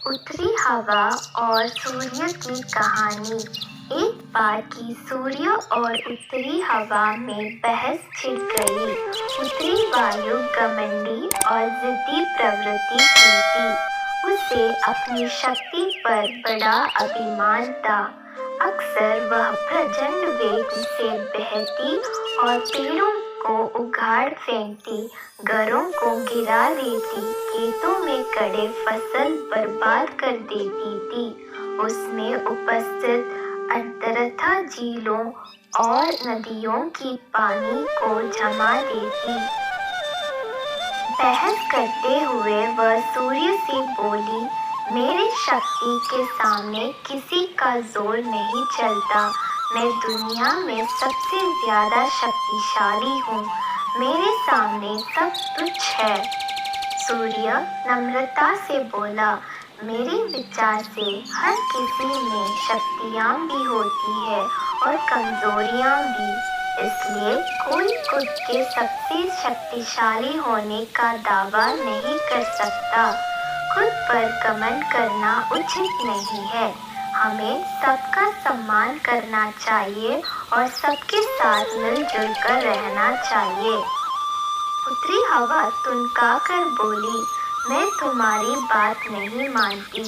उत्तरी हवा और सूर्य की कहानी। एक बार की सूर्य और उत्तरी हवा में बहस छिड़ गई। उत्तरी वायु घमंडी और जिद्दी प्रवृत्ति की थी। उसे अपनी शक्ति पर बड़ा अभिमान था। अक्सर वह प्रचंड वेग से बहती और पेड़ों को उखाड़ फेंकती, घरों को गिरा देती, खेतों में खड़े फसल बर्बाद कर देती थी। उसमें उपस्थित अथरथा झीलों और नदियों की पानी को जमा देती। बहस करते हुए वह सूर्य से बोली, मेरी शक्ति के सामने किसी का जोर नहीं चलता। मैं दुनिया में सबसे ज्यादा शक्तिशाली हूँ। मेरे सामने सब तुच्छ है। सूर्य नम्रता से बोला, मेरे विचार से हर किसी में शक्तियाँ भी होती है और कमजोरियाँ भी। इसलिए कोई खुद के सबसे शक्तिशाली होने का दावा नहीं कर सकता। खुद पर घमंड करना उचित नहीं है। हमें सबका सम्मान करना चाहिए और सबके साथ मिलजुल कर रहना चाहिए। उत्तरी हवा तुनका कर बोली, मैं तुम्हारी बात नहीं मानती।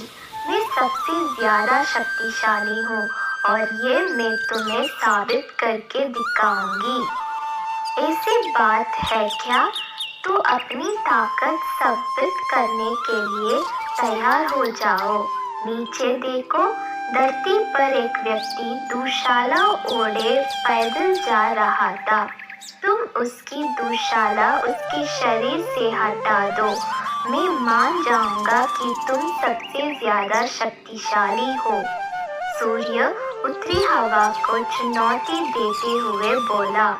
मैं सबसे ज्यादा शक्तिशाली हूँ और ये मैं तुम्हें साबित करके दिखाऊंगी। ऐसी बात है क्या? तो अपनी ताकत साबित करने के लिए तैयार हो जाओ। नीचे देखो, धरती पर एक व्यक्ति दुशाला ओढ़े पैदल जा रहा था। तुम उसकी दुशाला उसके शरीर से हटा दो। मैं मान जाऊंगा कि तुम सबसे ज्यादा शक्तिशाली हो। सूर्य उत्तरी हवा को चुनौती देते हुए बोला,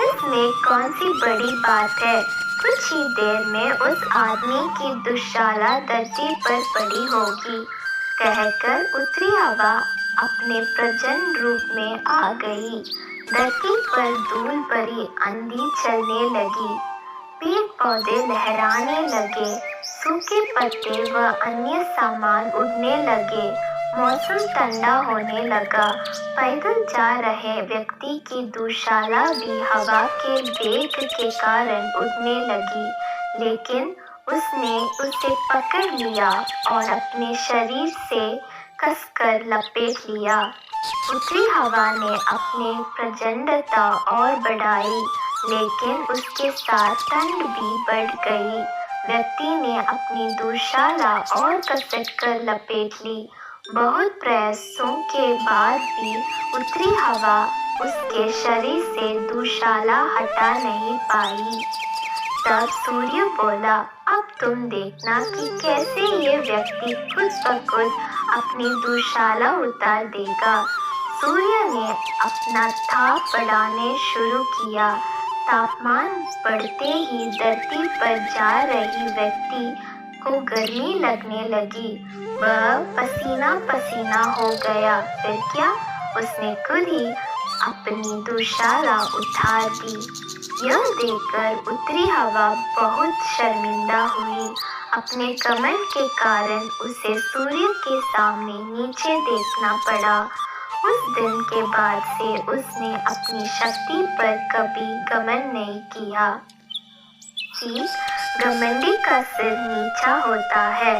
इसमें कौन सी बड़ी बात है? कुछ ही देर में उस आदमी की दुशाला धरती पर पड़ी होगी। कहकर उत्तरी हवा अपने प्रचंड रूप में आ गई। धरती पर धूल भरी आंधी चलने लगी। पेड़ पौधे लहराने लगे। सूखे पत्ते व अन्य सामान उड़ने लगे। मौसम ठंडा होने लगा। पैदल जा रहे व्यक्ति की दुशाला भी हवा के वेग के कारण उड़ने लगी, लेकिन उसने उसे पकड़ लिया और अपने शरीर से कसकर लपेट लिया। उत्तरी हवा ने अपनी प्रचंडता और बढ़ाई, लेकिन उसके साथ ठंड भी बढ़ गई। व्यक्ति ने अपनी दुशाला और कसकर लपेट ली। बहुत प्रयासों के बाद भी उत्तरी हवा उसके शरीर से दुशाला हटा नहीं पाई। तब सूर्य बोला, अब तुम देखना कि कैसे ये व्यक्ति खुद ब खुद अपनी दुशाला उतार देगा। सूर्य ने अपना ताप बढ़ाने शुरू किया। तापमान बढ़ते ही धरती पर जा रही व्यक्ति को गर्मी लगने लगी। वह पसीना पसीना हो गया। फिर क्या, उसने खुद ही अपनी दुशाला उतार दी। यह देखकर उत्तरी हवा बहुत शर्मिंदा हुई। अपने घमंड के कारण उसे सूर्य के सामने नीचे देखना पड़ा। उस दिन के बाद से उसने अपनी शक्ति पर कभी घमंड नहीं किया। जी, घमंडी का सिर नीचा होता है।